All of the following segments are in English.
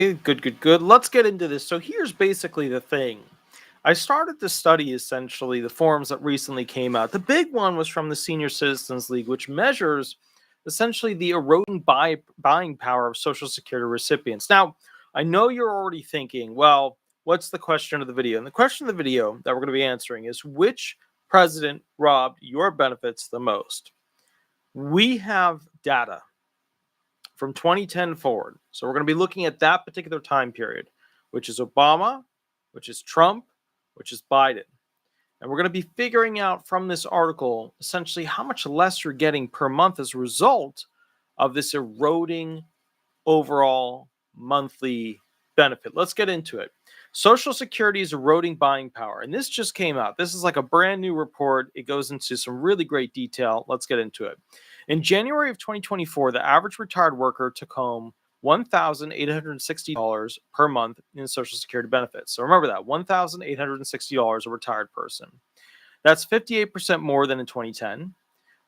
Good. Let's get into this. So here's basically the thing. I started to study essentially the forms that recently came out. The big one was from the Senior Citizens League, which measures essentially the eroding buying power of Social Security recipients. Now, I know you're already thinking, well, what's the question of the video? And the question of the video that we're going to be answering is which president robbed your benefits the most? We have data from 2010 forward. So we're going to be looking at that particular time period, which is Obama, which is Trump, which is Biden. And we're going to be figuring out from this article essentially how much less you're getting per month as a result of this eroding overall monthly benefit. Let's get into it. Social Security is eroding buying power. And this just came out. This is like a brand new report. It goes into some really great detail. Let's get into it. In January of 2024, the average retired worker took home $1,860 per month in Social Security benefits. So remember that, $1,860 a retired person. That's 58% more than in 2010,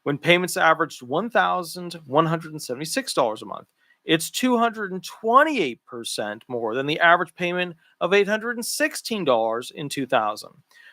when payments averaged $1,176 a month. It's 228% more than the average payment of $816 in 2000.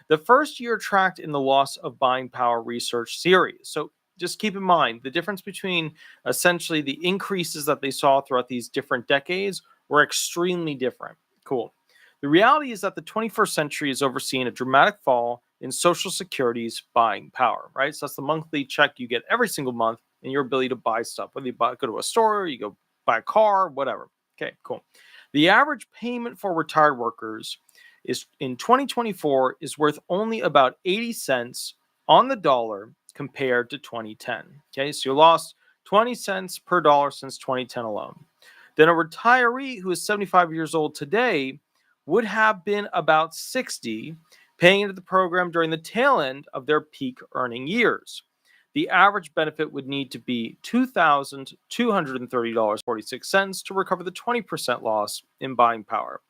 The first year tracked in the loss of buying power research series. So just keep in mind the difference between essentially the increases that they saw throughout these different decades were extremely different. Cool. The reality is that the 21st century has overseen a dramatic fall in Social Security's buying power, right? So that's the monthly check you get every single month and your ability to buy stuff, whether you go to a store, you go buy a car, whatever. Okay, cool. The average payment for retired workers is in 2024 is worth only about 80 cents on the dollar compared to 2010. Okay, so you lost 20 cents per dollar since 2010 alone. Then a retiree who is 75 years old today would have been about 60, paying into the program during the tail end of their peak earning years. The average benefit would need to be $2,230.46 to recover the 20% loss in buying power.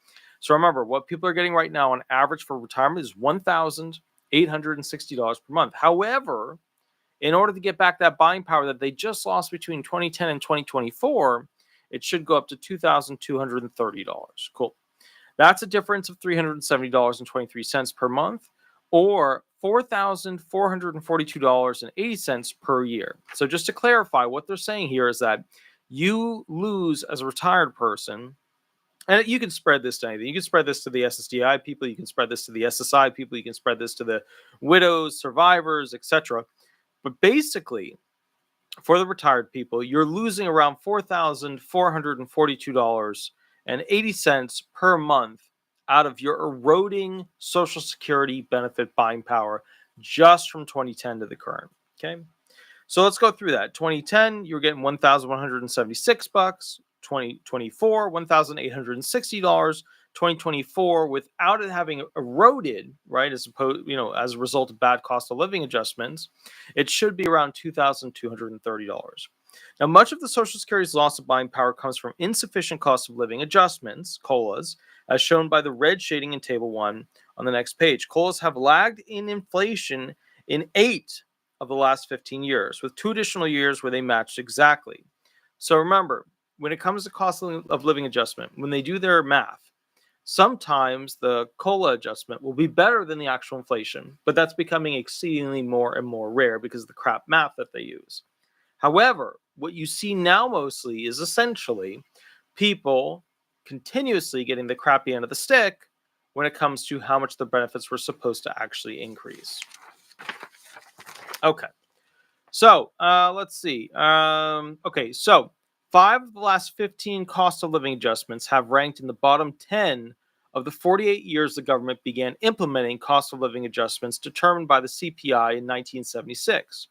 So remember, what people are getting right now on average for retirement is $1,860 per month. However, in order to get back that buying power that they just lost between 2010 and 2024, it should go up to $2,230. Cool. That's a difference of $370.23 per month, or $4,442.80 per year. So just to clarify, what they're saying here is that you lose as a retired person, and you can spread this to anything. You can spread this to the SSDI people, you can spread this to the SSI people, you can spread this to the widows, survivors, etc. But basically, for the retired people, you're losing around $4,442.80 per month out of your eroding Social Security benefit buying power just from 2010 to the current. Okay, so let's go through that. 2010, you're getting $1,176. 2024, $1,860. 2024, without it having eroded, right, as a result of bad cost of living adjustments, it should be around $2,230. Now, much of the Social Security's loss of buying power comes from insufficient cost of living adjustments, COLAs, as shown by the red shading in Table 1 on the next page. COLAs have lagged in inflation in 8 of the last 15 years, with 2 additional years where they matched exactly. So remember, when it comes to cost of living adjustment, when they do their math, sometimes the COLA adjustment will be better than the actual inflation, but that's becoming exceedingly more and more rare because of the crap math that they use. However, what you see now mostly is essentially people continuously getting the crappy end of the stick when it comes to how much the benefits were supposed to actually increase. Okay, so let's see. So 5 of the last 15 cost of living adjustments have ranked in the bottom 10 of the 48 years the government began implementing cost of living adjustments determined by the CPI in 1976.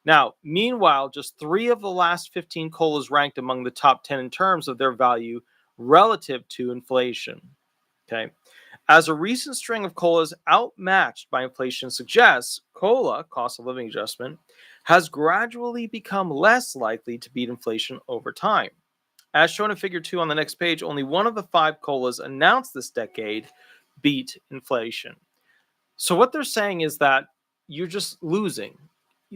Now, meanwhile, just 3 of the last 15 COLAs ranked among the top 10 in terms of their value relative to inflation. Okay. As a recent string of COLAs outmatched by inflation suggests, COLA, cost of living adjustment, has gradually become less likely to beat inflation over time. As shown in Figure 2 on the next page, only 1 of the 5 COLAs announced this decade beat inflation. So what they're saying is that you're just losing.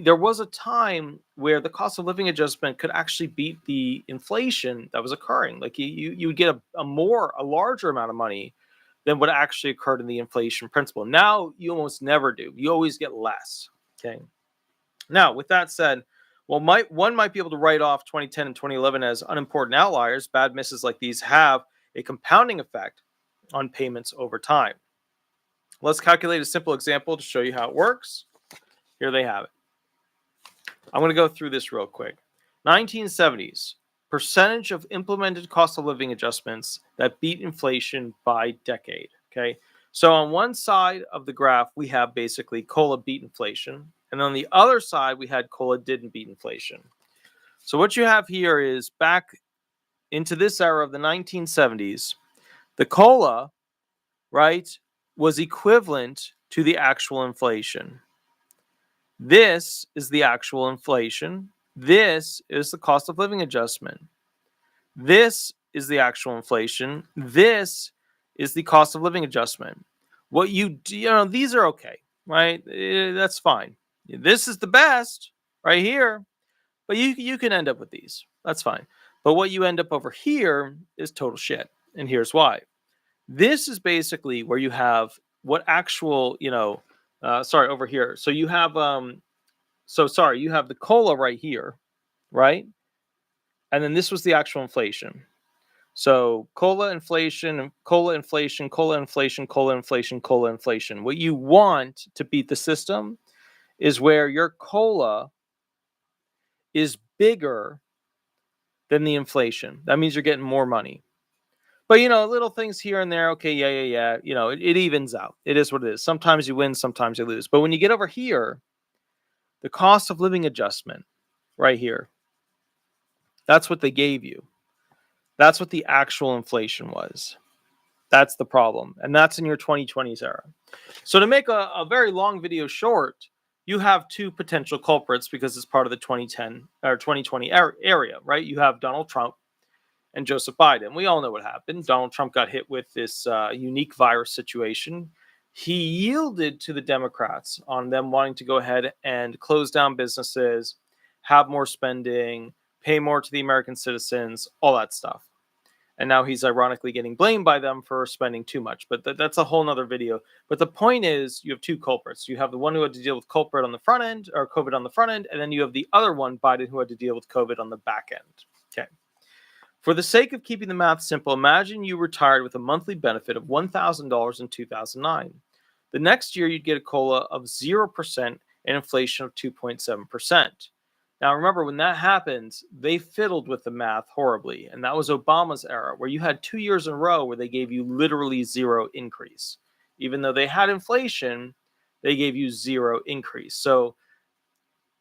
there was a time where the cost of living adjustment could actually beat the inflation that was occurring. Like you would get a larger amount of money than what actually occurred in the inflation principle. Now you almost never do. You always get less. Okay. Now, with that said, well, one might be able to write off 2010 and 2011 as unimportant outliers. Bad misses like these have a compounding effect on payments over time. Let's calculate a simple example to show you how it works. Here they have it. I'm going to go through this real quick. 1970s, percentage of implemented cost of living adjustments that beat inflation by decade. Okay. So on one side of the graph, we have basically COLA beat inflation. And on the other side, we had COLA didn't beat inflation. So what you have here is back into this era of the 1970s, the COLA, right, was equivalent to the actual inflation. This is the actual inflation. This is the cost of living adjustment. This is the actual inflation. This is the cost of living adjustment. What these are okay, right? That's fine. This is the best right here, but you can end up with these. That's fine. But what you end up over here is total shit. And here's why. This is basically where you have what actual, over here. So you have, you have the COLA right here, right? And then this was the actual inflation. So COLA inflation, COLA inflation, COLA inflation, COLA inflation, COLA inflation. What you want to beat the system is where your COLA is bigger than the inflation. That means you're getting more money. But, little things here and there. Okay, yeah. It evens out. It is what it is. Sometimes you win, sometimes you lose. But when you get over here, the cost of living adjustment right here, that's what they gave you. That's what the actual inflation was. That's the problem. And that's in your 2020s era. So to make a very long video short, you have two potential culprits because it's part of the 2010 or 2020 area, right? You have Donald Trump and Joseph Biden. We all know what happened. Donald Trump got hit with this unique virus situation. He yielded to the Democrats on them wanting to go ahead and close down businesses, have more spending, pay more to the American citizens, all that stuff. And now he's ironically getting blamed by them for spending too much. But that's a whole nother video. But the point is, you have two culprits. You have the one who had to deal with culprit on the front end, or COVID on the front end, and then you have the other one, Biden, who had to deal with COVID on the back end. Okay. For the sake of keeping the math simple, imagine you retired with a monthly benefit of $1,000 in 2009. The next year, you'd get a COLA of 0% and inflation of 2.7%. Now, remember, when that happens, they fiddled with the math horribly. And that was Obama's era, where you had 2 years in a row where they gave you literally zero increase. Even though they had inflation, they gave you zero increase. So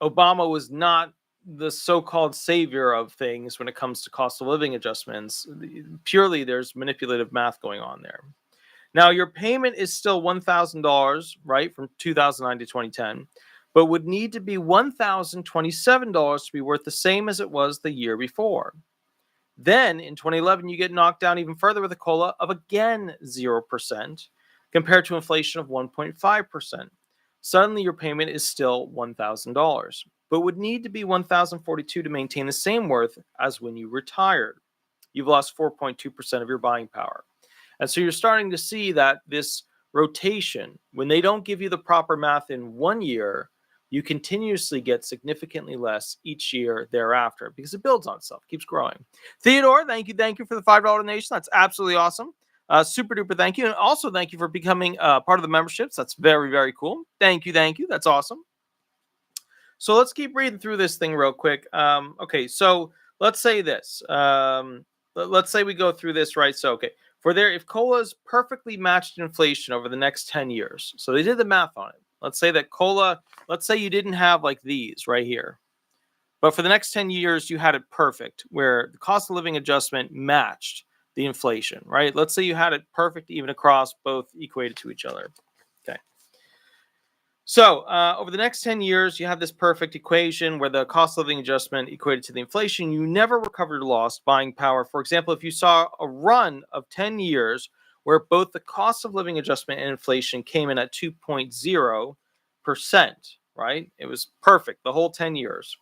Obama was not the so-called savior of things when it comes to cost of living adjustments. Purely, there's manipulative math going on there. Now, your payment is still $1,000, right, from 2009 to 2010. But would need to be $1,027 to be worth the same as it was the year before. Then in 2011, you get knocked down even further with a COLA of again 0% compared to inflation of 1.5%. Suddenly, your payment is still $1,000, but would need to be $1,042 to maintain the same worth as when you retired. You've lost 4.2% of your buying power. And so you're starting to see that this rotation, when they don't give you the proper math in 1 year, you continuously get significantly less each year thereafter because it builds on itself, keeps growing. Theodore, thank you for the $5 donation. That's absolutely awesome. Super duper thank you. And also thank you for becoming part of the memberships. That's very, very cool. Thank you. That's awesome. So let's keep reading through this thing real quick. Okay, so let's say this. Let's say we go through this, right? So, okay, if COLA is perfectly matched inflation over the next 10 years, so they did the math on it. Let's say that COLA, let's say you didn't have like these right here, but for the next 10 years, you had it perfect where the cost of living adjustment matched the inflation, right? Let's say you had it perfect even across, both equated to each other. Okay. So over the next 10 years, you have this perfect equation where the cost of living adjustment equated to the inflation. You never recovered or lost buying power. For example, if you saw a run of 10 years where both the cost of living adjustment and inflation came in at 2.0%, right? It was perfect the whole 10 years.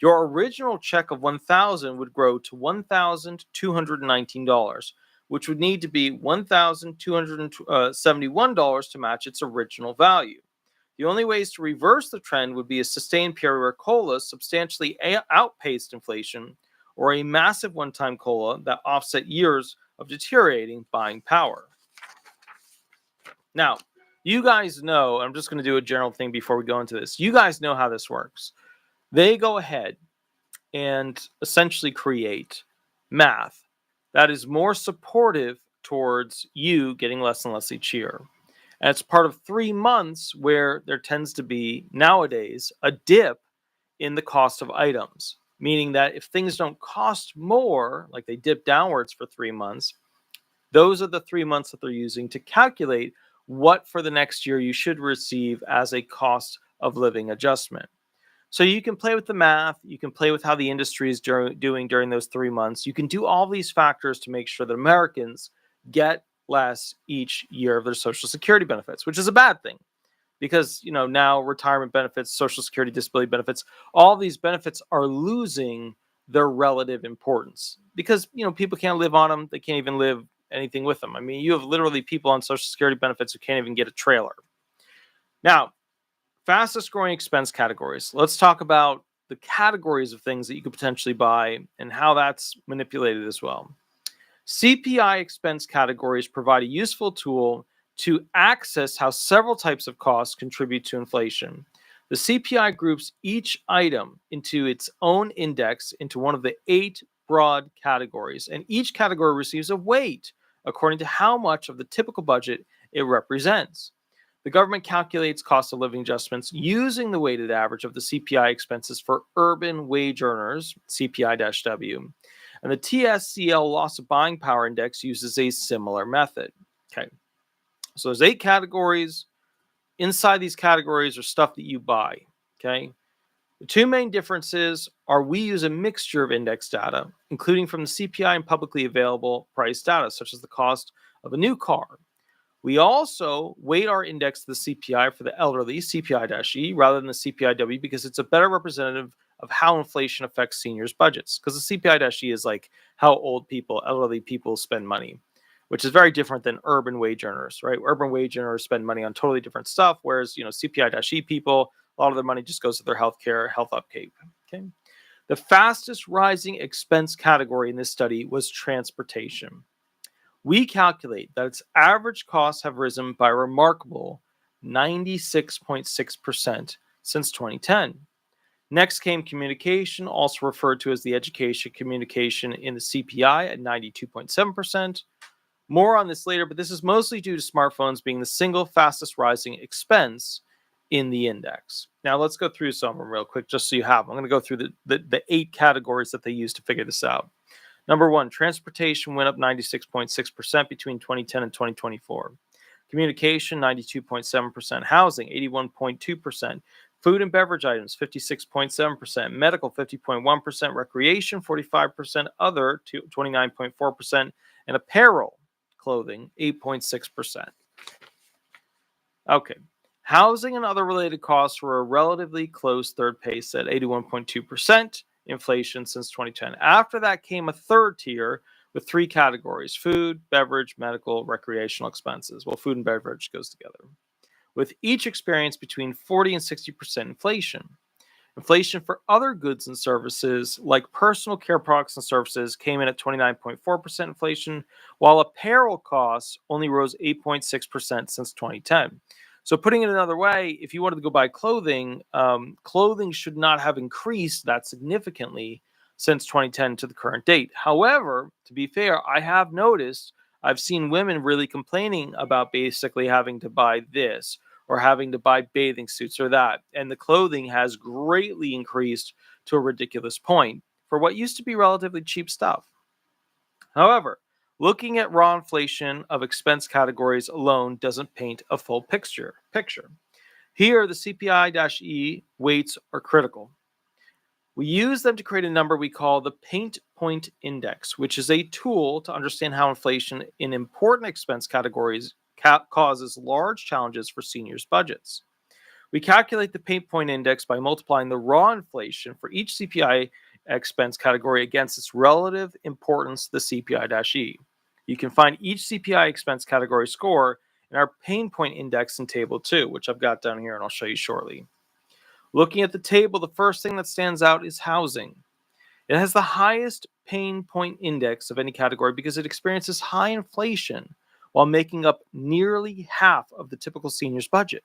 Your original check of $1,000 would grow to $1,219, which would need to be $1,271 to match its original value. The only ways to reverse the trend would be a sustained period where COLAs substantially outpaced inflation, or a massive one-time COLA that offset years of deteriorating buying power. Now, you guys know, I'm just going to do a general thing before we go into this. You guys know how this works. They go ahead and essentially create math that is more supportive towards you getting less and less each year. And it's part of 3 months where there tends to be, nowadays, a dip in the cost of items, meaning that if things don't cost more, like they dip downwards for 3 months, those are the 3 months that they're using to calculate what for the next year you should receive as a cost of living adjustment. So you can play with the math, you can play with how the industry is doing during those 3 months. You can do all these factors to make sure that Americans get less each year of their Social Security benefits, which is a bad thing because, now retirement benefits, Social Security disability benefits, all these benefits are losing their relative importance because, people can't live on them. They can't even live anything with them. I mean, you have literally people on Social Security benefits who can't even get a trailer. Now, fastest growing expense categories. Let's talk about the categories of things that you could potentially buy and how that's manipulated as well. CPI expense categories provide a useful tool to access how several types of costs contribute to inflation. The CPI groups each item into its own index into one of the 8 broad categories, and each category receives a weight according to how much of the typical budget it represents. The government calculates cost of living adjustments using the weighted average of the CPI expenses for urban wage earners, CPI-W. And the TSCL loss of buying power index uses a similar method. Okay. So there's 8 categories. Inside these categories are stuff that you buy. Okay. The 2 main differences are we use a mixture of index data, including from the CPI and publicly available price data, such as the cost of a new car. We also weight our index to the CPI for the elderly, CPI-E, rather than the CPI-W, because it's a better representative of how inflation affects seniors' budgets. Because the CPI-E is like how old people, elderly people spend money, which is very different than urban wage earners, right? Urban wage earners spend money on totally different stuff, whereas, CPI-E people, a lot of their money just goes to their healthcare, health upkeep. Okay. The fastest rising expense category in this study was transportation. We calculate that its average costs have risen by a remarkable 96.6% since 2010. Next came communication, also referred to as the education communication in the CPI at 92.7%. More on this later, but this is mostly due to smartphones being the single fastest rising expense in the index. Now let's go through some of them real quick just so you have them. I'm going to go through the 8 categories that they use to figure this out. Number 1, transportation went up 96.6% between 2010 and 2024. Communication, 92.7%. Housing, 81.2%. Food and beverage items, 56.7%. Medical, 50.1%. Recreation, 45%. Other, 29.4%. And apparel, clothing, 8.6%. Okay. Housing and other related costs were a relatively close third place at 81.2%. Inflation since 2010. After that came a third tier with 3 categories: food, beverage, medical, recreational expenses. Well, food and beverage goes together, with each experience between 40 and 60% inflation. Inflation for other goods and services like personal care products and services came in at 29.4% inflation, while apparel costs only rose 8.6% since 2010. So putting it another way, if you wanted to go buy clothing, clothing should not have increased that significantly since 2010 to the current date. However, to be fair, I have noticed, I've seen women really complaining about basically having to buy this or having to buy bathing suits or that. And the clothing has greatly increased to a ridiculous point for what used to be relatively cheap stuff. However, looking at raw inflation of expense categories alone doesn't paint a full picture. Here, the CPI-E weights are critical. We use them to create a number we call the Pain Point Index, which is a tool to understand how inflation in important expense categories causes large challenges for seniors' budgets. We calculate the pain point index by multiplying the raw inflation for each CPI expense category against its relative importance to the CPI-E. You can find each CPI expense category score in our pain point index in table 2, which I've got down here and I'll show you shortly. Looking at the table, the first thing that stands out is housing. It has the highest pain point index of any category because it experiences high inflation while making up nearly half of the typical senior's budget.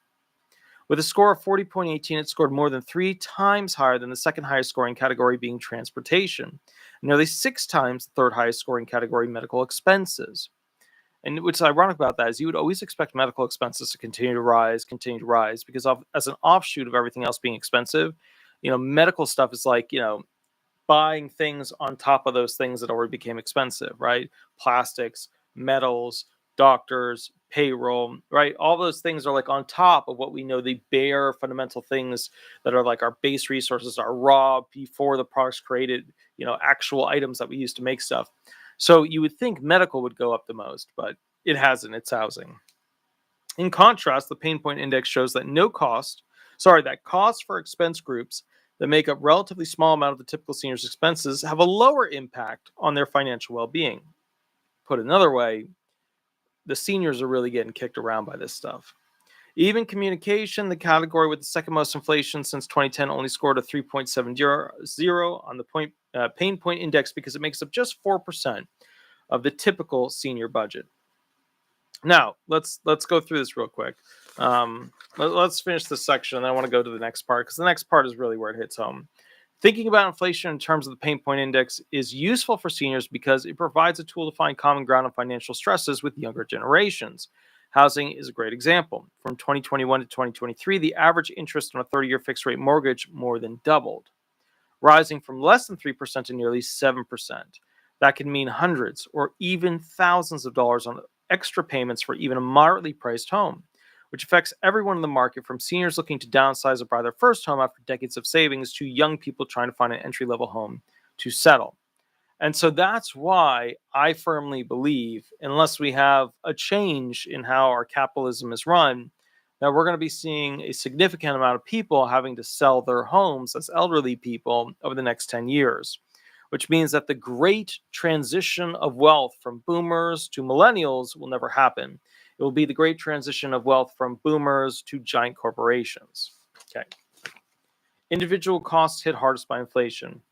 With a score of 40.18, it scored more than 3 times higher than the second highest scoring category being transportation, and nearly 6 times the third highest scoring category, medical expenses. And what's ironic about that is you would always expect medical expenses to continue to rise, because as an offshoot of everything else being expensive, medical stuff is like, buying things on top of those things that already became expensive, right? Plastics, metals, doctors, payroll, right? All those things are like on top of what we know, the bare fundamental things that are like our base resources, our raw before the product's created, actual items that we use to make stuff. So you would think medical would go up the most, but it hasn't. It's housing. In contrast, the pain point index shows that that costs for expense groups that make up relatively small amount of the typical senior's expenses have a lower impact on their financial well-being. Put another way, the seniors are really getting kicked around by this stuff. Even communication, the category with the second most inflation since 2010, only scored a 3.70 on the pain point index because it makes up just 4% of the typical senior budget. Now, let's go through this real quick. Let's finish this section, and then I want to go to the next part, because the next part is really where it hits home. Thinking about inflation in terms of the pain point index is useful for seniors because it provides a tool to find common ground on financial stresses with younger generations. Housing is a great example. From 2021 to 2023, the average interest on a 30-year fixed-rate mortgage more than doubled, rising from less than 3% to nearly 7%. That can mean hundreds or even thousands of dollars on extra payments for even a moderately priced home, which affects everyone in the market, from seniors looking to downsize or buy their first home after decades of savings to young people trying to find an entry-level home to settle. And so that's why I firmly believe, unless we have a change in how our capitalism is run, that we're going to be seeing a significant amount of people having to sell their homes as elderly people over the next 10 years, which means that the great transition of wealth from boomers to millennials will never happen. It will be the great transition of wealth from boomers to giant corporations. Okay. Individual costs hit hardest by inflation.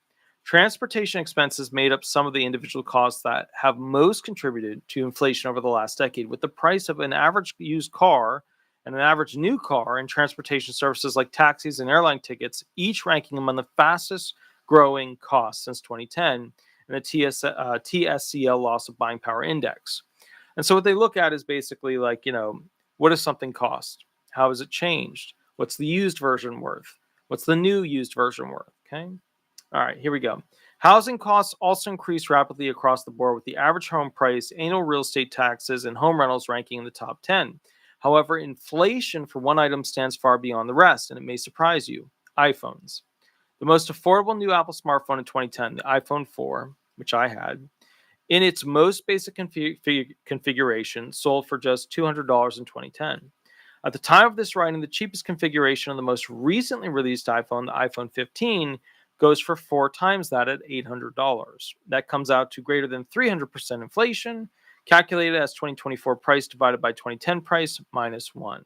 Transportation expenses made up some of the individual costs that have most contributed to inflation over the last decade, with the price of an average used car and an average new car and transportation services like taxis and airline tickets, each ranking among the fastest growing costs since 2010 in the TSCL loss of buying power index. And so what they look at is basically like, what does something cost? How has it changed? What's the used version worth? What's the new used version worth? Okay. All right, here we go. Housing costs also increased rapidly across the board, with the average home price, annual real estate taxes, and home rentals ranking in the top 10. However, inflation for one item stands far beyond the rest, and it may surprise you: iPhones. The most affordable new Apple smartphone in 2010, the iPhone 4, which I had, in its most basic configuration, sold for just $200 in 2010. At the time of this writing, the cheapest configuration of the most recently released iPhone, the iPhone 15, goes for 4 times that at $800. That comes out to greater than 300% inflation, calculated as 2024 price divided by 2010 price minus 1.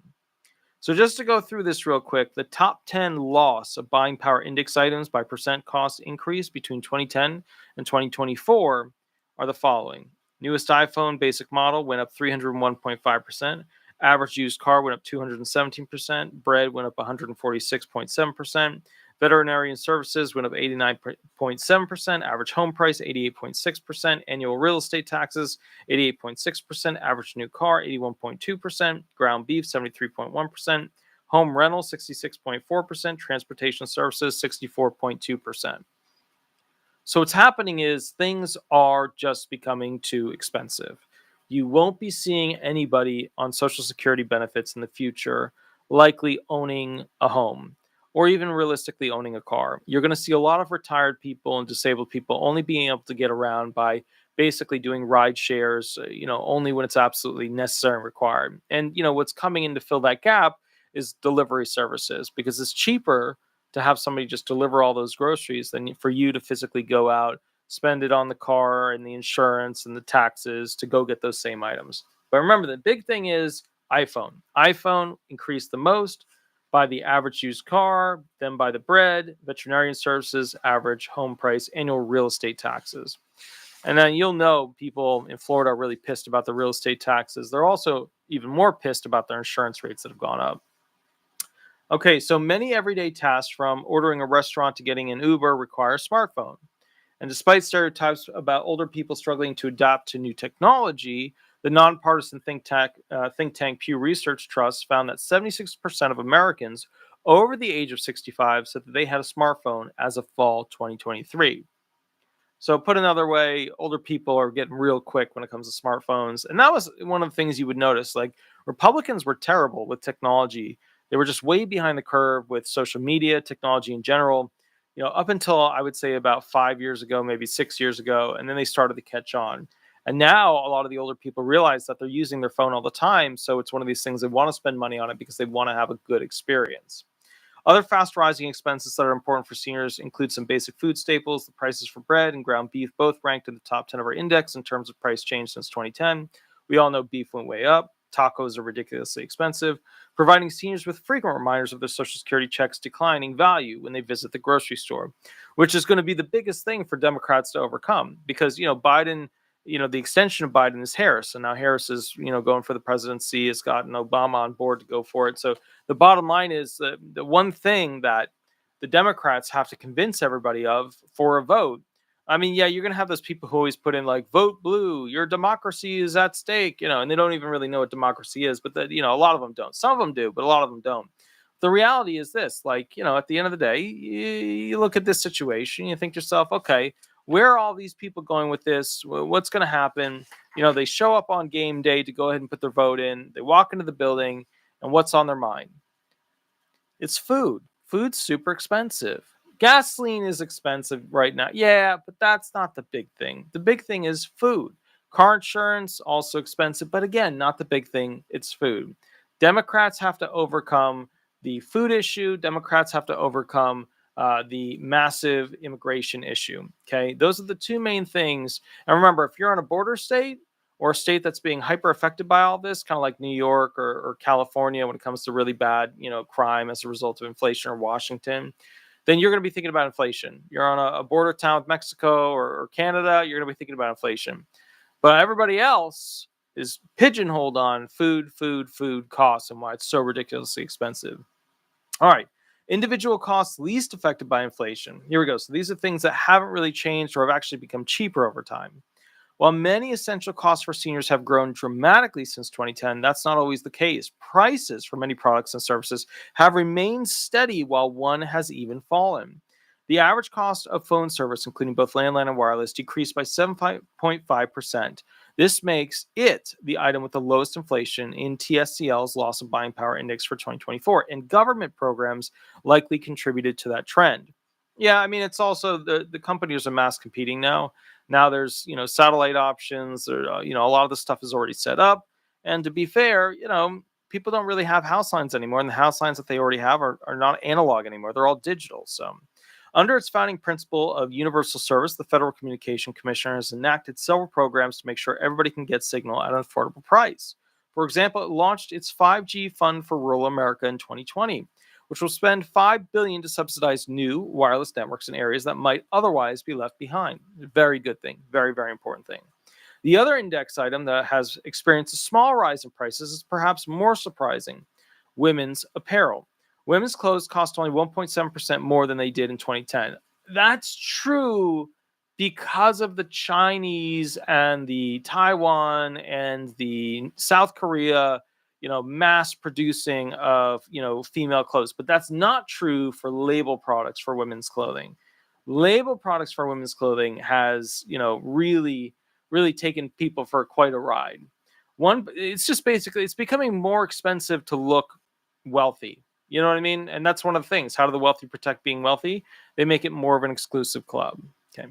So just to go through this real quick, the top 10 loss of buying power index items by percent cost increase between 2010 and 2024 are the following. Newest iPhone basic model went up 301.5%. Average used car went up 217%. Bread went up 146.7%. Veterinary and services went up 89.7%. Average home price 88.6%. Annual real estate taxes 88.6%. Average new car 81.2%. Ground beef 73.1%. Home rental 66.4%. Transportation services 64.2%. So what's happening is things are just becoming too expensive. You won't be seeing anybody on Social Security benefits in the future likely owning a home, or even realistically owning a car. You're going to see a lot of retired people and disabled people only being able to get around by basically doing ride shares, only when it's absolutely necessary and required. And, what's coming in to fill that gap is delivery services, because it's cheaper to have somebody just deliver all those groceries than for you to physically go out, spend it on the car and the insurance and the taxes to go get those same items. But remember, the big thing is iPhone. iPhone increased the most by the average used car, then by the bread, veterinarian services, average home price, annual real estate taxes. And then you'll know people in Florida are really pissed about the real estate taxes. They're also even more pissed about their insurance rates that have gone up. Okay, so many everyday tasks, from ordering a restaurant to getting an Uber, require a smartphone. And despite stereotypes about older people struggling to adapt to new technology, the nonpartisan think tank Pew Research Trust found that 76% of Americans over the age of 65 said that they had a smartphone as of fall 2023. So, put another way, older people are getting real quick when it comes to smartphones. And that was one of the things you would notice. Like, Republicans were terrible with technology. They were just way behind the curve with social media, technology in general, up until I would say about 5 years ago, maybe 6 years ago. And then they started to catch on. And now a lot of the older people realize that they're using their phone all the time. So it's one of these things, they want to spend money on it because they want to have a good experience. Other fast rising expenses that are important for seniors include some basic food staples. The prices for bread and ground beef both ranked in the top 10 of our index in terms of price change since 2010. We all know beef went way up. Tacos are ridiculously expensive, providing seniors with frequent reminders of their Social Security checks declining value when they visit the grocery store, which is going to be the biggest thing for Democrats to overcome, because, Biden, the extension of Biden is Harris. And now Harris is, going for the presidency, has gotten Obama on board to go for it. So the bottom line is that the one thing that the Democrats have to convince everybody of for a vote. I mean, yeah, you're going to have those people who always put in like, vote blue, your democracy is at stake, and they don't even really know what democracy is. But that, a lot of them don't. Some of them do, but a lot of them don't. The reality is this, like, at the end of the day, you look at this situation, you think to yourself, okay, where are all these people going with this? What's going to happen? They show up on game day to go ahead and put their vote in. They walk into the building, and what's on their mind? It's food. Food's super expensive. Gasoline is expensive right now. Yeah, but that's not the big thing. The big thing is food. Car insurance, also expensive, but again, not the big thing. It's food. Democrats have to overcome the food issue. Democrats have to overcome the massive immigration issue. Okay, those are the two main things. And remember, if you're on a border state or a state that's being hyper affected by all this, kind of like New York or California when it comes to really bad, crime as a result of inflation, or Washington, then you're going to be thinking about inflation. You're on a border town with Mexico or Canada, you're going to be thinking about inflation. But everybody else is pigeonholed on food costs and why it's so ridiculously expensive. All right. Individual costs least affected by inflation. Here we go. So these are things that haven't really changed or have actually become cheaper over time. While many essential costs for seniors have grown dramatically since 2010, that's not always the case. Prices for many products and services have remained steady, while one has even fallen. The average cost of phone service, including both landline and wireless, decreased by 7.5%. This makes it the item with the lowest inflation in TSCL's Loss of Buying Power Index for 2024, and government programs likely contributed to that trend. Yeah, I mean, it's also the companies are mass competing now. Now there's, satellite options, or, a lot of the stuff is already set up. And to be fair, people don't really have house lines anymore. And the house lines that they already have are not analog anymore. They're all digital. So under its founding principle of universal service, the Federal Communication Commission has enacted several programs to make sure everybody can get signal at an affordable price. For example, it launched its 5G Fund for Rural America in 2020, which will spend $5 billion to subsidize new wireless networks in areas that might otherwise be left behind. Very good thing. Very, very important thing. The other index item that has experienced a small rise in prices is perhaps more surprising: women's apparel. Women's clothes cost only 1.7% more than they did in 2010. That's true because of the Chinese and the Taiwan and the South Korea, mass producing of, female clothes. But that's not true for label products for women's clothing. Label products for women's clothing has, really, really taken people for quite a ride. It's just basically, it's becoming more expensive to look wealthy. You know what I mean? And that's one of the things. How do the wealthy protect being wealthy? They make it more of an exclusive club. Okay.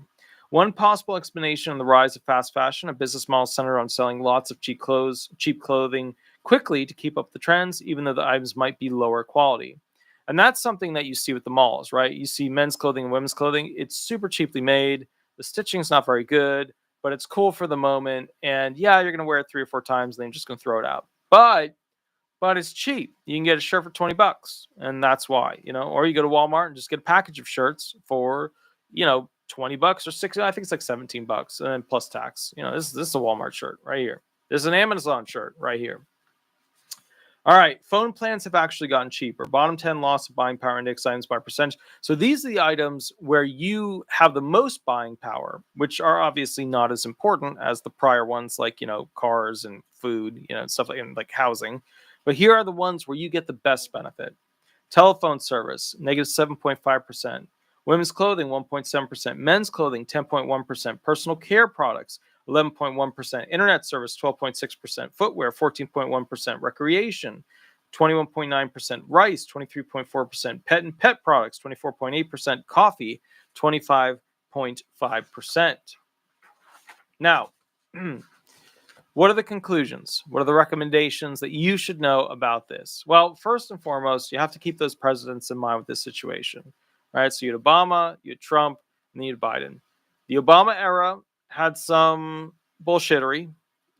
One possible explanation on the rise of fast fashion, a business model centered on selling lots of cheap clothing quickly to keep up the trends, even though the items might be lower quality. And that's something that you see with the malls, right? You see men's clothing and women's clothing. It's super cheaply made. The stitching's not very good, but it's cool for the moment. And yeah, you're going to wear it 3 or 4 times, and then you're just going to throw it out. But it's cheap. You can get a shirt for $20, and that's why, or you go to Walmart and just get a package of shirts for, $20 or 60. I think it's like $17, and then plus tax. This is a Walmart shirt right here. There's an Amazon shirt right here. All right, phone plans have actually gotten cheaper. Bottom 10 loss of buying power index items by percentage. So these are the items where you have the most buying power, which are obviously not as important as the prior ones, like, cars and food, stuff like housing. But here are the ones where you get the best benefit. Telephone service, negative 7.5%. Women's clothing, 1.7%. Men's clothing, 10.1%. Personal care products, 11.1%. Internet service, 12.6%. Footwear, 14.1%. Recreation, 21.9%. Rice, 23.4%. Pet and pet products, 24.8%. Coffee, 25.5%. Now, what are the conclusions? What are the recommendations that you should know about this? Well, first and foremost, you have to keep those presidents in mind with this situation. Right? So you had Obama, you had Trump, and then you had Biden. The Obama era had some bullshittery.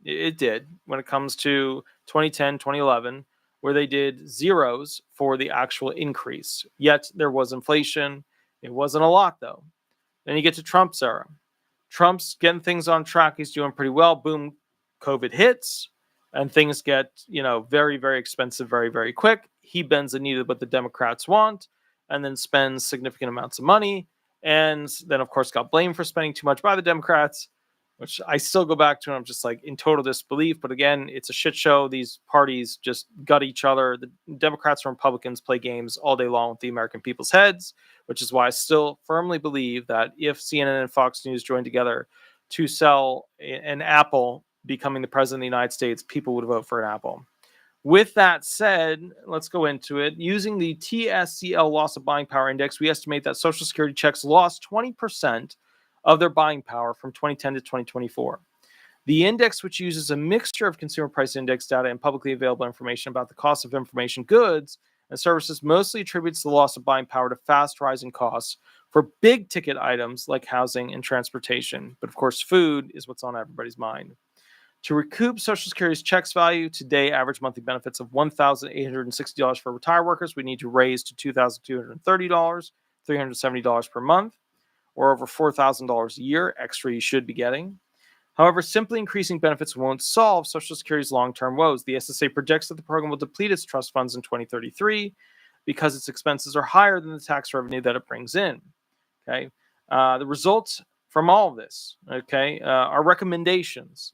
It did when it comes to 2010, 2011, where they did zeros for the actual increase. Yet there was inflation. It wasn't a lot, though. Then you get to Trump's era. Trump's getting things on track. He's doing pretty well. Boom, COVID hits, and things get, very, very expensive very, very quick. He bends the knee to what the Democrats want, and then spends significant amounts of money, and then, of course, got blamed for spending too much by the Democrats, which I still go back to, and I'm just like in total disbelief. But again, it's a shit show. These parties just gut each other. The Democrats and Republicans play games all day long with the American people's heads, which is why I still firmly believe that if CNN and Fox News joined together to sell an Apple becoming the president of the United States, people would vote for an Apple. With that said, let's go into it. Using the TSCL loss of buying power index, we estimate that Social Security checks lost 20% of their buying power from 2010 to 2024. The index, which uses a mixture of consumer price index data and publicly available information about the cost of information goods and services, mostly attributes the loss of buying power to fast rising costs for big ticket items like housing and transportation. But of course, food is what's on everybody's mind. To recoup Social Security's checks value, today average monthly benefits of $1,860 for retired workers, we need to raise to $2,230, $370 per month, or over $4,000 a year extra you should be getting. However, simply increasing benefits won't solve Social Security's long-term woes. The SSA projects that the program will deplete its trust funds in 2033 because its expenses are higher than the tax revenue that it brings in. Okay, the results from all of this, our recommendations.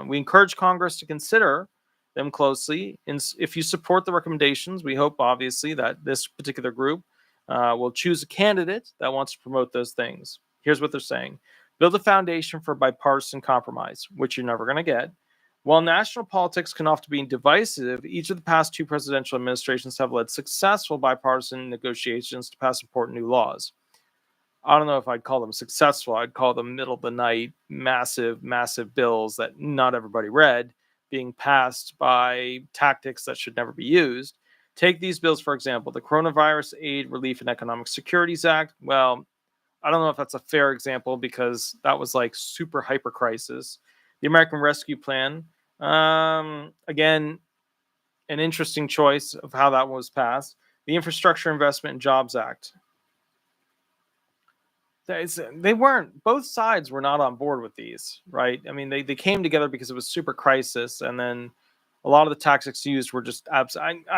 We encourage Congress to consider them closely. And if you support the recommendations, we hope, obviously, that this particular group will choose a candidate that wants to promote those things. Here's what they're saying. Build a foundation for bipartisan compromise, which you're never going to get. While national politics can often be divisive, each of the past 2 presidential administrations have led successful bipartisan negotiations to pass important new laws. I don't know if I'd call them successful. I'd call them middle of the night, massive, massive bills that not everybody read being passed by tactics that should never be used. Take these bills, for example, the Coronavirus Aid, Relief, and Economic Securities Act. Well, I don't know if that's a fair example because that was like super hyper crisis. The American Rescue Plan, again, an interesting choice of how that was passed. The Infrastructure Investment and Jobs Act. They weren't, both sides were not on board with these, right? I mean, they came together because it was super crisis, and then a lot of the tactics used were just I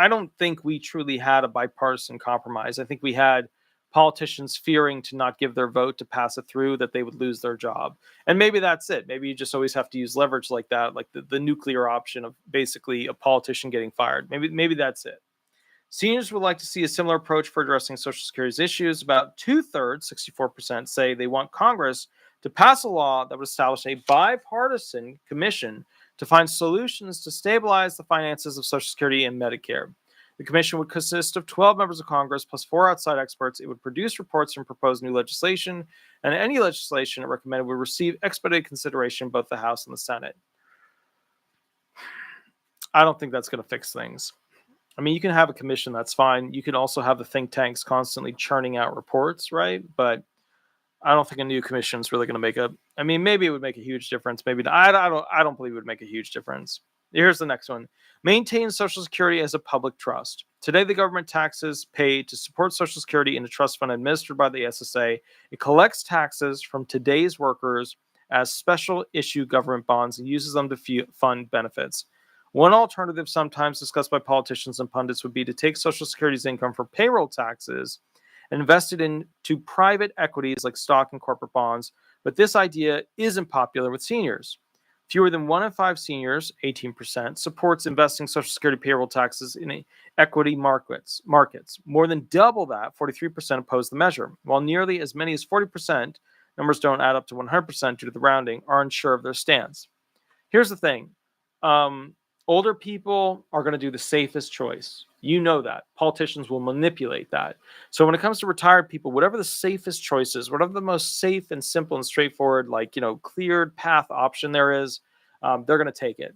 don't think we truly had a bipartisan compromise. I think we had politicians fearing to not give their vote to pass it through, that they would lose their job. And maybe that's it. Maybe you just always have to use leverage like that, like the nuclear option of basically a politician getting fired. Maybe that's it. Seniors would like to see a similar approach for addressing Social Security's issues. About 2/3, 64%, say they want Congress to pass a law that would establish a bipartisan commission to find solutions to stabilize the finances of Social Security and Medicare. The commission would consist of 12 members of Congress plus 4 outside experts. It would produce reports and propose new legislation, and any legislation it recommended would receive expedited consideration in both the House and the Senate. I don't think that's going to fix things. I mean, you can have a commission, that's fine. You can also have the think tanks constantly churning out reports, right? But I don't think a new commission is really going to make a. I mean, maybe it would make a huge difference. Maybe not. I don't believe it would make a huge difference. Here's the next one: maintain Social Security as a public trust. Today, the government taxes paid to support Social Security in a trust fund administered by the SSA. It collects taxes from today's workers as special issue government bonds and uses them to fund benefits. One alternative, sometimes discussed by politicians and pundits, would be to take Social Security's income for payroll taxes and invest it into private equities like stock and corporate bonds. But this idea isn't popular with seniors. Fewer than 1 in 5 seniors, 18%, supports investing Social Security payroll taxes in equity markets. More than double that, 43% oppose the measure, while nearly as many as 40%, numbers don't add up to 100% due to the rounding, are unsure of their stance. Here's the thing. Older people are going to do the safest choice. You know that. Politicians will manipulate that. So when it comes to retired people, whatever the safest choice is, whatever the most safe and simple and straightforward, cleared path option there is, they're going to take it.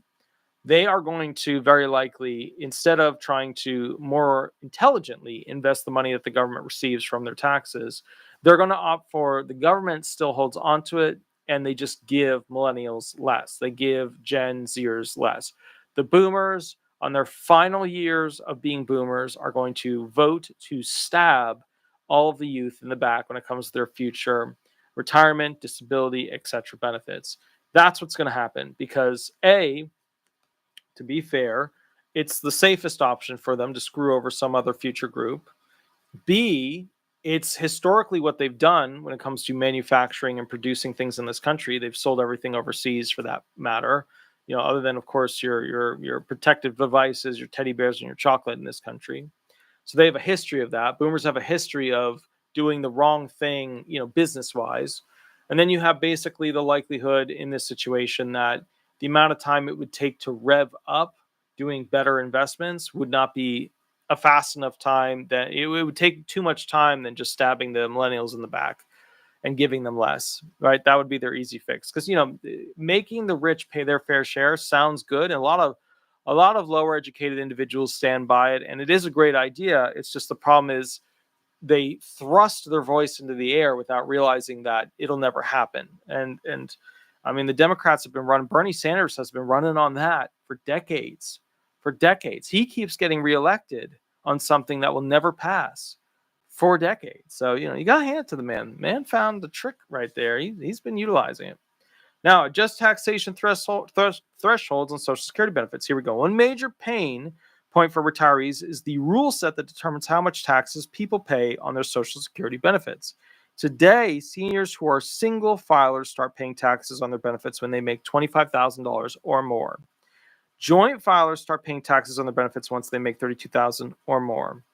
They are going to very likely, instead of trying to more intelligently invest the money that the government receives from their taxes, they're going to opt for the government still holds onto it, and they just give millennials less. They give Gen Zers less. The boomers, on their final years of being boomers, are going to vote to stab all of the youth in the back when it comes to their future retirement, disability, etc. benefits. That's what's going to happen because A, to be fair, it's the safest option for them to screw over some other future group. B, it's historically what they've done when it comes to manufacturing and producing things in this country. They've sold everything overseas for that matter. Other than, of course, your protective devices, your teddy bears, and your chocolate in this country. So they have a history of that. Boomers have a history of doing the wrong thing, business-wise. And then you have basically the likelihood in this situation that the amount of time it would take to rev up doing better investments would not be a fast enough time, that it would take too much time than just stabbing the millennials in the back and giving them less, right? That would be their easy fix. Because, making the rich pay their fair share sounds good. And a lot of lower educated individuals stand by it. And it is a great idea. It's just the problem is they thrust their voice into the air without realizing that it'll never happen. And I mean, the Democrats have been running, Bernie Sanders has been running on that for decades. He keeps getting reelected on something that will never pass. 4 decades. So, you got to hand it to the man. Man found the trick right there. He's been utilizing it. Now, adjust taxation thresholds on Social Security benefits. Here we go. One major pain point for retirees is the rule set that determines how much taxes people pay on their Social Security benefits. Today, seniors who are single filers start paying taxes on their benefits when they make $25,000 or more. Joint filers start paying taxes on their benefits once they make $32,000 or more.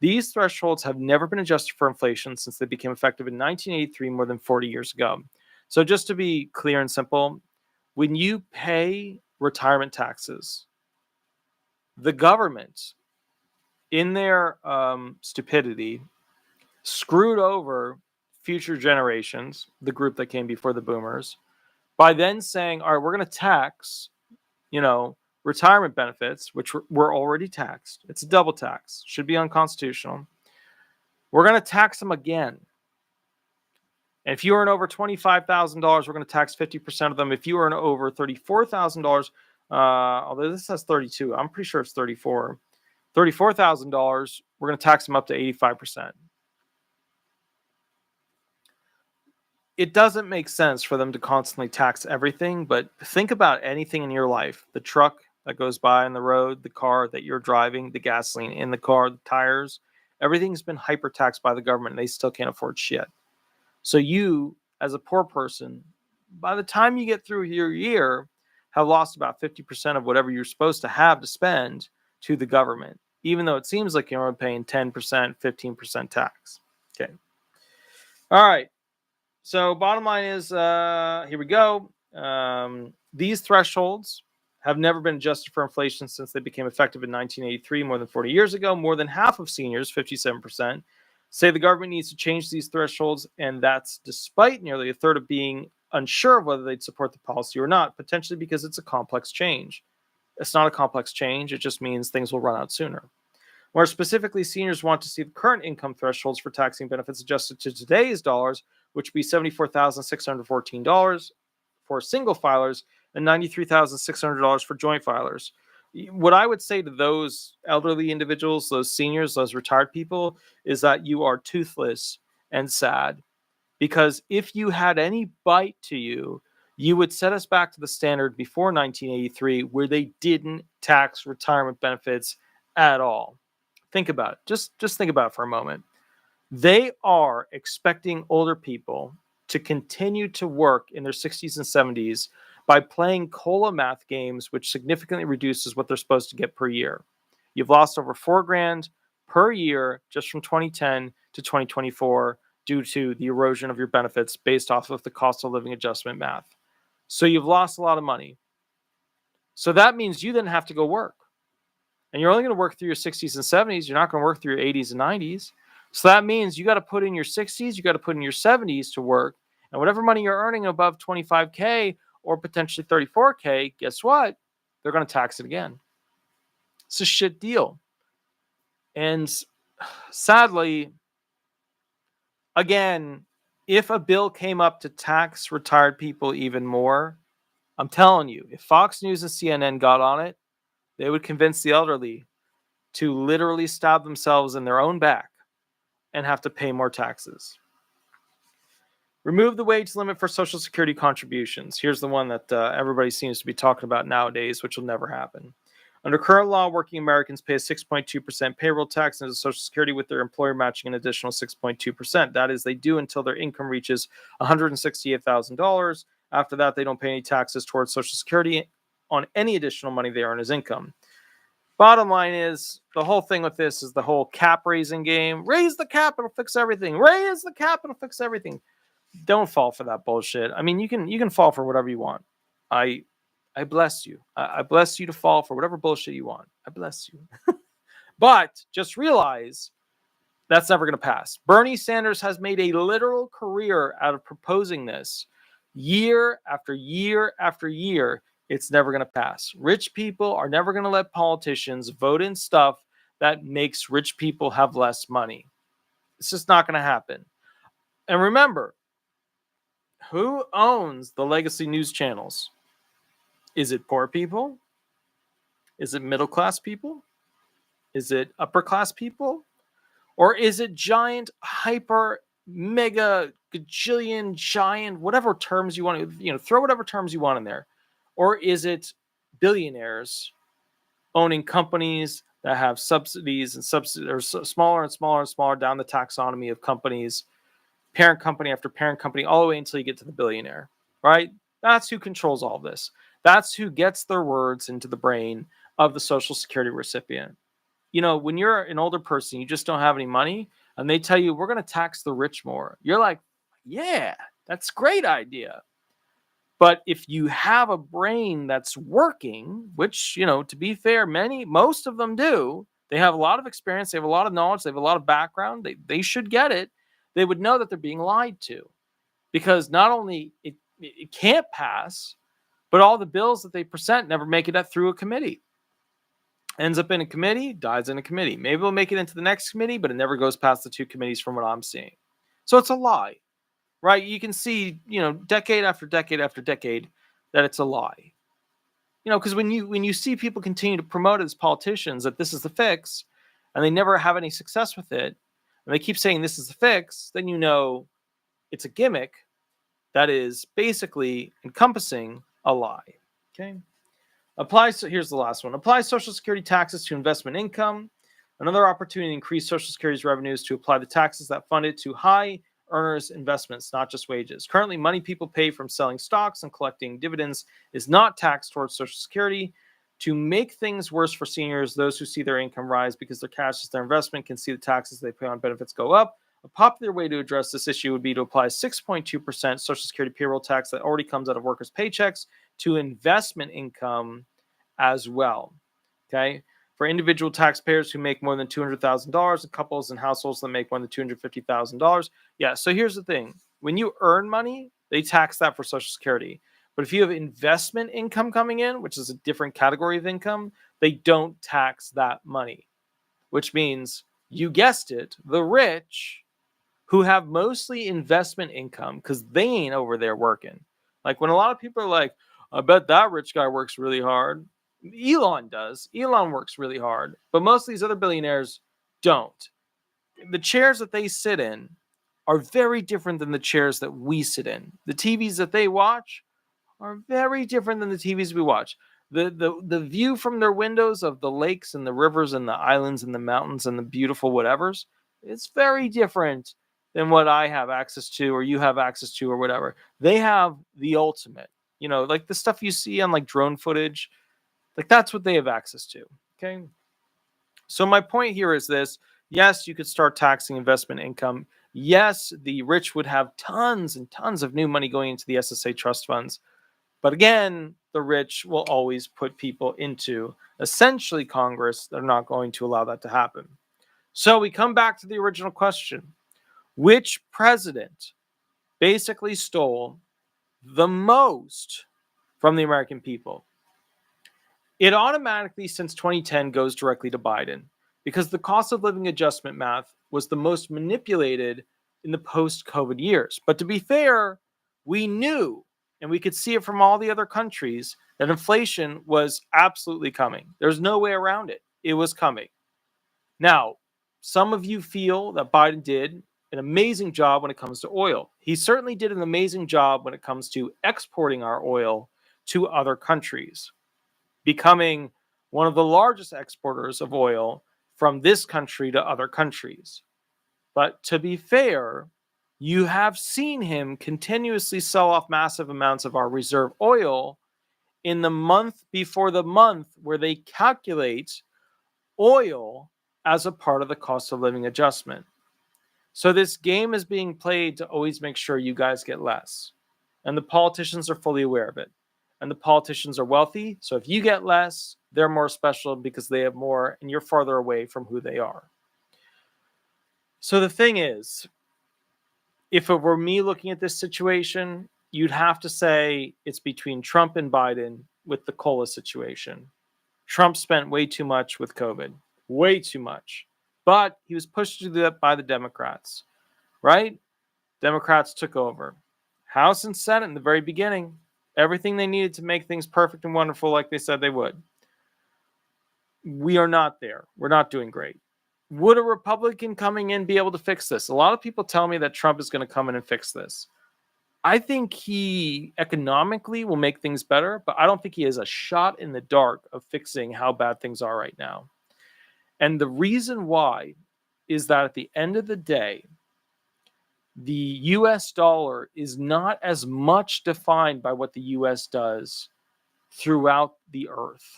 These thresholds have never been adjusted for inflation since they became effective in 1983, more than 40 years ago. So just to be clear and simple, when you pay retirement taxes, the government, in their stupidity, screwed over future generations, the group that came before the boomers, by then saying, all right, we're going to tax, retirement benefits, which were already taxed. It's a double tax. Should be unconstitutional. We're going to tax them again. And if you earn over $25,000, we're going to tax 50% of them. If you earn over $34,000, although this says 32, I'm pretty sure it's 34. $34,000, we're going to tax them up to 85%. It doesn't make sense for them to constantly tax everything, but think about anything in your life. The truck that goes by on the road, the car that you're driving, the gasoline in the car, the tires, everything's been hyper taxed by the government and they still can't afford shit. So you, as a poor person, by the time you get through your year, have lost about 50% of whatever you're supposed to have to spend to the government, even though it seems like you're only paying 10%, 15% tax. Okay. All right. So bottom line is, here we go. These thresholds have never been adjusted for inflation since they became effective in 1983, more than 40 years ago. More than half of seniors, 57%, say the government needs to change these thresholds, and that's despite nearly a third of being unsure of whether they'd support the policy or not, potentially because it's a complex change. It's not a complex change. It just means things will run out sooner. More specifically, seniors want to see the current income thresholds for taxing benefits adjusted to today's dollars, which would be $74,614 for single filers and $93,600 for joint filers. What I would say to those elderly individuals, those seniors, those retired people, is that you are toothless and sad. Because if you had any bite to you, you would set us back to the standard before 1983 where they didn't tax retirement benefits at all. Think about it. Just think about it for a moment. They are expecting older people to continue to work in their 60s and 70s by playing COLA math games, which significantly reduces what they're supposed to get per year. You've lost over $4,000 per year just from 2010 to 2024 due to the erosion of your benefits based off of the cost of living adjustment math. So you've lost a lot of money. So that means you then have to go work. And you're only going to work through your 60s and 70s. You're not going to work through your 80s and 90s. So that means you got to put in your 60s, you got to put in your 70s to work. And whatever money you're earning above 25K or potentially 34K, guess what? They're going to tax it again. It's a shit deal. And sadly, again, if a bill came up to tax retired people even more, I'm telling you, if Fox News and CNN got on it, they would convince the elderly to literally stab themselves in their own back and have to pay more taxes. Remove the wage limit for Social Security contributions. Here's the one that everybody seems to be talking about nowadays, which will never happen. Under current law, working Americans pay a 6.2% payroll tax into Social Security with their employer matching an additional 6.2%. That is, they do until their income reaches $168,000. After that, they don't pay any taxes towards Social Security on any additional money they earn as income. Bottom line is, the whole thing with this is the whole cap raising game. Raise the cap, it'll fix everything. Raise the cap, it'll fix everything. Don't fall for that bullshit. I mean, you can fall for whatever you want. I bless you. I bless you to fall for whatever bullshit you want. I bless you. But just realize that's never going to pass. Bernie Sanders has made a literal career out of proposing this year after year after year. It's never going to pass. Rich people are never going to let politicians vote in stuff that makes rich people have less money. It's just not going to happen. And remember, who owns the legacy news channels? Is it poor people? Is it middle class people? Is it upper class people? Or is it giant, hyper, mega, gajillion, giant, whatever terms you want to, throw whatever terms you want in there. Or is it billionaires owning companies that have subsidies or smaller and smaller and smaller down the taxonomy of companies, parent company after parent company, all the way until you get to the billionaire, right? That's who controls all this. That's who gets their words into the brain of the Social Security recipient. When you're an older person, you just don't have any money, and they tell you, we're going to tax the rich more. You're like, yeah, that's a great idea. But if you have a brain that's working, which, to be fair, most of them do, they have a lot of experience, they have a lot of knowledge, they have a lot of background, they should get it, they would know that they're being lied to. Because not only it can't pass, but all the bills that they present never make it through a committee. Ends up in a committee, dies in a committee. Maybe we'll make it into the next committee, but it never goes past the two committees from what I'm seeing. So it's a lie. Right? You can see, decade after decade after decade that it's a lie. Because when you see people continue to promote as politicians that this is the fix, and they never have any success with it, and they keep saying this is the fix, then it's a gimmick that is basically encompassing a lie. Okay? Here's the last one. Apply Social Security taxes to investment income. Another opportunity to increase Social Security's revenues to apply the taxes that fund it to high earners' investments, not just wages. Currently, money people pay from selling stocks and collecting dividends is not taxed towards Social Security. To make things worse for seniors, those who see their income rise because their cash is their investment can see the taxes they pay on benefits go up. A popular way to address this issue would be to apply 6.2% Social Security payroll tax that already comes out of workers' paychecks to investment income as well. Okay? For individual taxpayers who make more than $200,000 and couples and households that make more than $250,000. Yeah, so here's the thing. When you earn money, they tax that for Social Security. But if you have investment income coming in, which is a different category of income, they don't tax that money, which means, you guessed it, the rich who have mostly investment income, because they ain't over there working. Like when a lot of people are like, I bet that rich guy works really hard. Elon does. Elon works really hard. But most of these other billionaires don't. The chairs that they sit in are very different than the chairs that we sit in. The TVs that they watch are very different than the TVs we watch. The view from their windows of the lakes and the rivers and the islands and the mountains and the beautiful whatevers, it's very different than what I have access to or you have access to or whatever. They have the ultimate, like the stuff you see on like drone footage, like that's what they have access to. Okay. So my point here is this. Yes, you could start taxing investment income. Yes, the rich would have tons and tons of new money going into the SSA trust funds. But again, the rich will always put people into essentially Congress. They're not going to allow that to happen. So we come back to the original question. Which president basically stole the most from the American people? It automatically, since 2010, goes directly to Biden because the cost of living adjustment math was the most manipulated in the post-COVID years. But to be fair, we knew, and we could see it from all the other countries, that inflation was absolutely coming. There's no way around it. It was coming. Now, some of you feel that Biden did an amazing job when it comes to oil. He certainly did an amazing job when it comes to exporting our oil to other countries, becoming one of the largest exporters of oil from this country to other countries. But to be fair, you have seen him continuously sell off massive amounts of our reserve oil in the month before the month where they calculate oil as a part of the cost of living adjustment. So this game is being played to always make sure you guys get less. And the politicians are fully aware of it. And the politicians are wealthy. So if you get less, they're more special because they have more and you're farther away from who they are. So the thing is, if it were me looking at this situation, you'd have to say it's between Trump and Biden with the COLA situation. Trump spent way too much with COVID, way too much. But he was pushed to do that by the Democrats, right? Democrats took over. House and Senate in the very beginning, everything they needed to make things perfect and wonderful like they said they would. We are not there. We're not doing great. Would a Republican coming in be able to fix this? A lot of people tell me that Trump is going to come in and fix this. I think he economically will make things better, but I don't think he has a shot in the dark of fixing how bad things are right now. And the reason why is that at the end of the day, the US dollar is not as much defined by what the US does throughout the earth.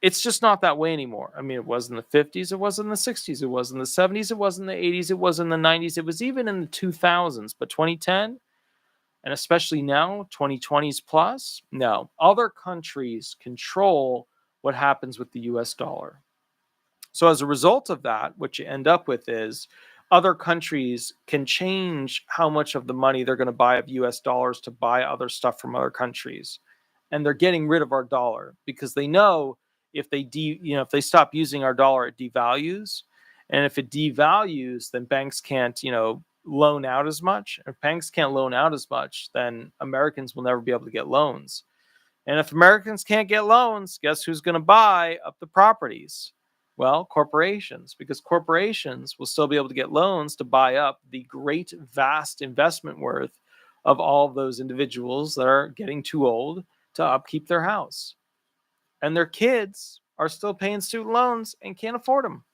It's just not that way anymore. I mean, it was in the 50s, it was in the 60s, it was in the 70s, it was in the 80s, it was in the 90s, it was even in the 2000s. But 2010, and especially now, 2020s plus, no. Other countries control what happens with the US dollar. So as a result of that, what you end up with is other countries can change how much of the money they're going to buy of US dollars to buy other stuff from other countries. And they're getting rid of our dollar because they know if they if they stop using our dollar, it devalues. And if it devalues, then banks can't, loan out as much. If banks can't loan out as much, then Americans will never be able to get loans. And if Americans can't get loans, guess who's going to buy up the properties? Well, corporations, because corporations will still be able to get loans to buy up the great, vast investment worth of all of those individuals that are getting too old to upkeep their house. And their kids are still paying student loans and can't afford them.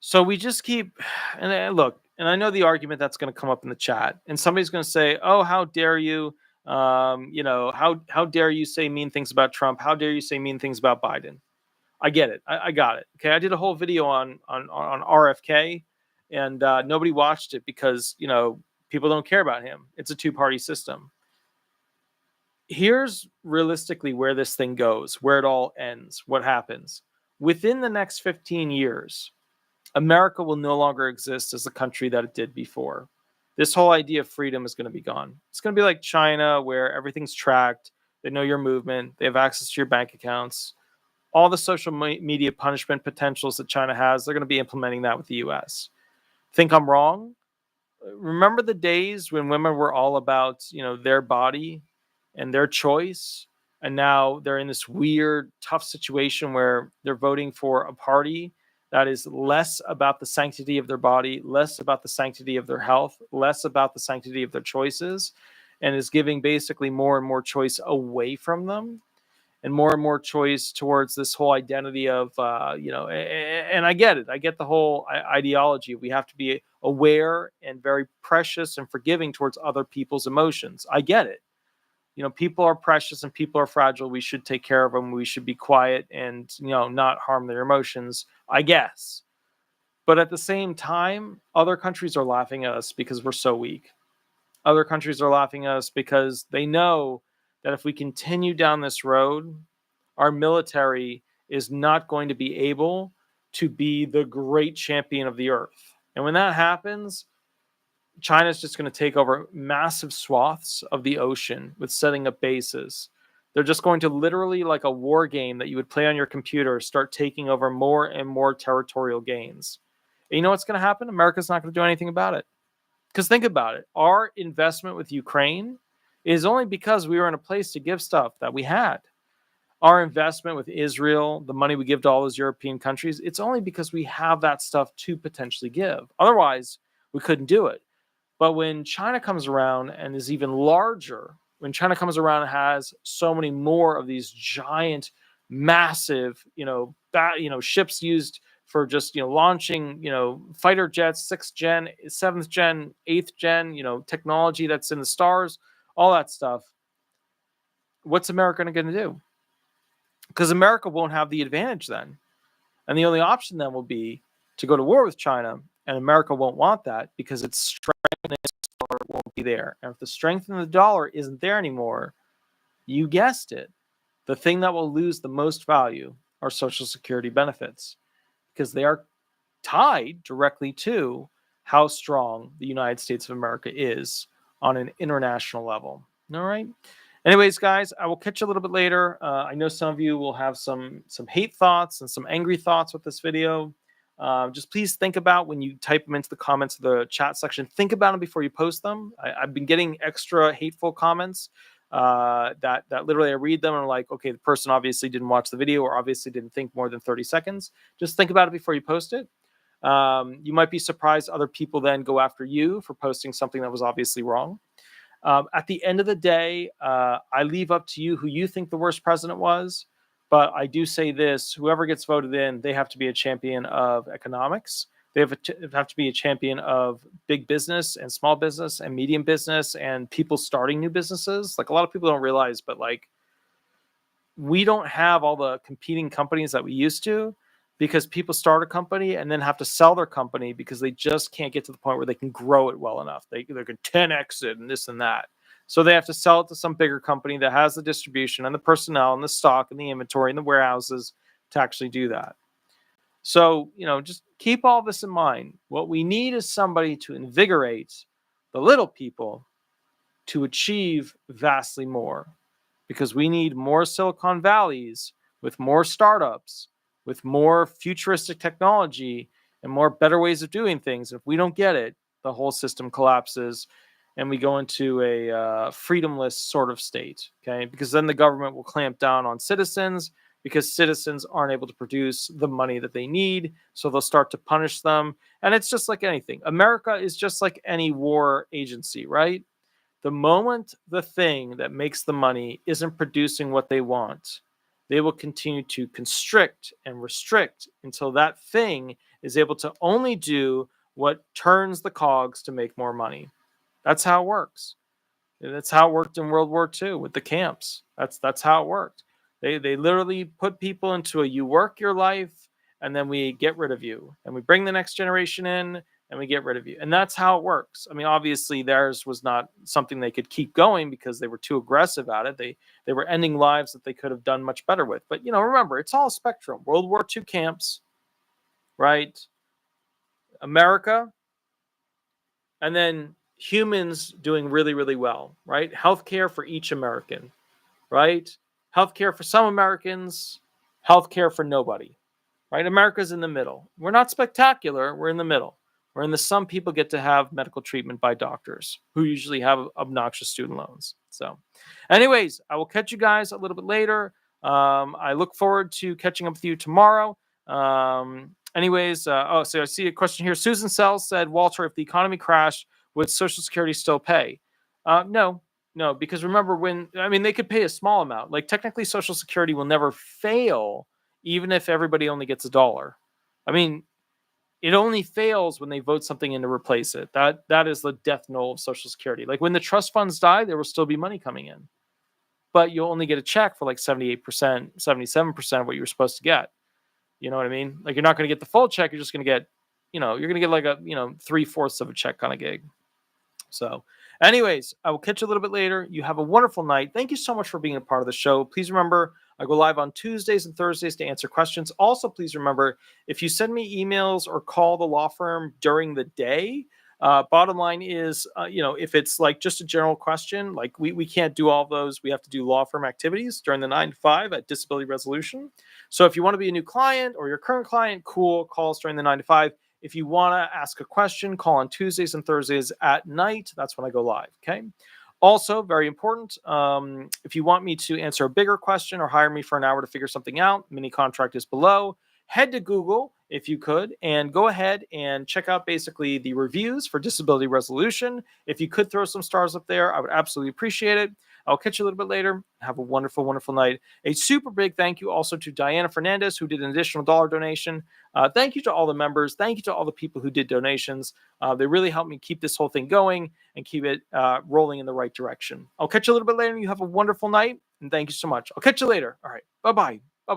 So we just keep, and look, and I know the argument that's going to come up in the chat, and somebody's going to say, oh, how dare you, how dare you say mean things about Trump? How dare you say mean things about Biden? I get it. I got it. Okay. I did a whole video on RFK and nobody watched it because, people don't care about him. It's a two-party system. Here's realistically where this thing goes, where it all ends, what happens. Within the next 15 years, America will no longer exist as the country that it did before. this whole idea of freedom is going to be gone. It's going to be like China, where everything's tracked. They know your movement. They have access to your bank accounts. All the social media punishment potentials that China has, they're going to be implementing that with the US. Think I'm wrong? Remember the days when women were all about, their body and their choice, and now they're in this weird, tough situation where they're voting for a party that is less about the sanctity of their body, less about the sanctity of their health, less about the sanctity of their choices, and is giving basically more and more choice away from them, and more choice towards this whole identity of, and I get it. I get the whole ideology. We have to be aware and very precious and forgiving towards other people's emotions. I get it. People are precious and people are fragile. We should take care of them. We should be quiet and, not harm their emotions, I guess. But at the same time, other countries are laughing at us because we're so weak. Other countries are laughing at us because they know that if we continue down this road, our military is not going to be able to be the great champion of the earth. And when that happens, China's just going to take over massive swaths of the ocean with setting up bases. They're just going to literally, like a war game that you would play on your computer, start taking over more and more territorial gains. And you know what's going to happen? America's not going to do anything about it. Because think about it. Our investment with Ukraine is only because we were in a place to give stuff that we had. Our investment with Israel, the money we give to all those European countries, it's only because we have that stuff to potentially give. Otherwise, we couldn't do it. But when China comes around and is even larger, when China comes around and has so many more of these giant, massive, ships used for just, launching, fighter jets, 6th gen, 7th gen, 8th gen, technology that's in the stars, all that stuff. What's America going to do? Because America won't have the advantage then. And the only option then will be to go to war with China. And America won't want that because its strength in its dollar won't be there. And if the strength in the dollar isn't there anymore, you guessed it, the thing that will lose the most value are Social Security benefits, because they are tied directly to how strong the United States of America is on an international level. All right. Anyways, guys, I will catch you a little bit later. I know some of you will have some hate thoughts and some angry thoughts with this video. Just please think about, when you type them into the comments of the chat section, think about them before you post them. I've been getting extra hateful comments that literally I read them and I'm like, okay, the person obviously didn't watch the video or obviously didn't think more than 30 seconds. Just think about it before you post it. You might be surprised other people then go after you for posting something that was obviously wrong. At the end of the day, I leave up to you who you think the worst president was. But I do say this: whoever gets voted in, they have to be a champion of economics. They have to be a champion of big business and small business and medium business and people starting new businesses. Like, a lot of people don't realize, but like, we don't have all the competing companies that we used to, because people start a company and then have to sell their company because they just can't get to the point where they can grow it well enough. They can 10x it and this and that. So they have to sell it to some bigger company that has the distribution and the personnel and the stock and the inventory and the warehouses to actually do that. So, just keep all this in mind. What we need is somebody to invigorate the little people to achieve vastly more, because we need more Silicon Valleys with more startups, with more futuristic technology and more better ways of doing things. If we don't get it, the whole system collapses and we go into a freedomless sort of state, okay? Because then the government will clamp down on citizens, because citizens aren't able to produce the money that they need, so they'll start to punish them. And it's just like anything. America is just like any war agency, right? The moment the thing that makes the money isn't producing what they want, they will continue to constrict and restrict until that thing is able to only do what turns the cogs to make more money. That's how it works. That's how it worked in World War II with the camps. That's how it worked. They literally put people into you work your life and then we get rid of you. And we bring the next generation in and we get rid of you. And that's how it works. I mean, obviously theirs was not something they could keep going because they were too aggressive at it. They were ending lives that they could have done much better with. But, remember, it's all a spectrum. World War II camps, right? America, and then humans doing really, really well, right? Healthcare for each American, right? Healthcare for some Americans, healthcare for nobody, right? America's in the middle. We're not spectacular. We're in the middle. We're in the some people get to have medical treatment by doctors who usually have obnoxious student loans. So, anyways, I will catch you guys a little bit later. I look forward to catching up with you tomorrow. So I see a question here. Susan Sells said, Walter, if the economy crashed, would Social Security still pay? No, no, because remember they could pay a small amount. Like technically Social Security will never fail even if everybody only gets $1. I mean, it only fails when they vote something in to replace it. That is the death knell of Social Security. Like when the trust funds die, there will still be money coming in, but you'll only get a check for like 78%, 77% of what you were supposed to get. You know what I mean? Like you're not going to get the full check. You're just going to get, you're going to get like a, 3/4 of a check kind of gig. So anyways, I will catch you a little bit later. You have a wonderful night. Thank you so much for being a part of the show. Please remember, I go live on Tuesdays and Thursdays to answer questions. Also, please remember, if you send me emails or call the law firm during the day, bottom line is, if it's like just a general question, like we can't do all of those. We have to do law firm activities during the 9 to 5 at disability resolution. So if you want to be a new client or your current client, cool, call us during the 9 to 5. If you want to ask a question, call on Tuesdays and Thursdays at night. That's when I go live, okay? Also, very important, if you want me to answer a bigger question or hire me for an hour to figure something out, mini contract is below. Head to Google, if you could, and go ahead and check out basically the reviews for disability resolution. If you could throw some stars up there, I would absolutely appreciate it. I'll catch you a little bit later. Have a wonderful, wonderful night. A super big thank you also to Diana Fernandez, who did an additional $1 donation. Thank you to all the members. Thank you to all the people who did donations. They really helped me keep this whole thing going and keep it rolling in the right direction. I'll catch you a little bit later. You have a wonderful night, and thank you so much. I'll catch you later. All right. Bye-bye. Bye-bye.